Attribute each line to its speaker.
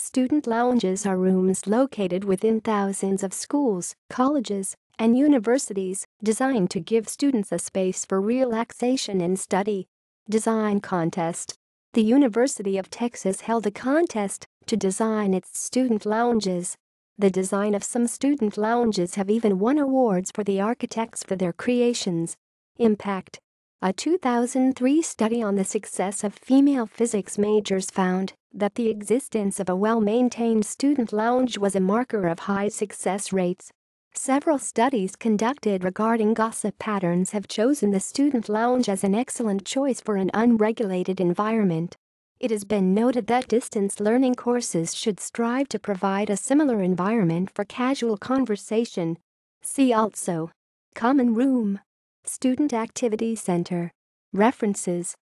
Speaker 1: Student lounges are rooms located within thousands of schools, colleges, and universities designed to give students a space for relaxation and study. Design contest. The University of Texas held a contest to design its student lounges. The design of some student lounges have even won awards for the architects for their creations. Impact. A 2003 study on the success of female physics majors found that the existence of a well-maintained student lounge was a marker of high success rates. Several studies conducted regarding gossip patterns have chosen the student lounge as an excellent choice for an unregulated environment. It has been noted that distance learning courses should strive to provide a similar environment for casual conversation. See also: Common room, Student Activity Center. References.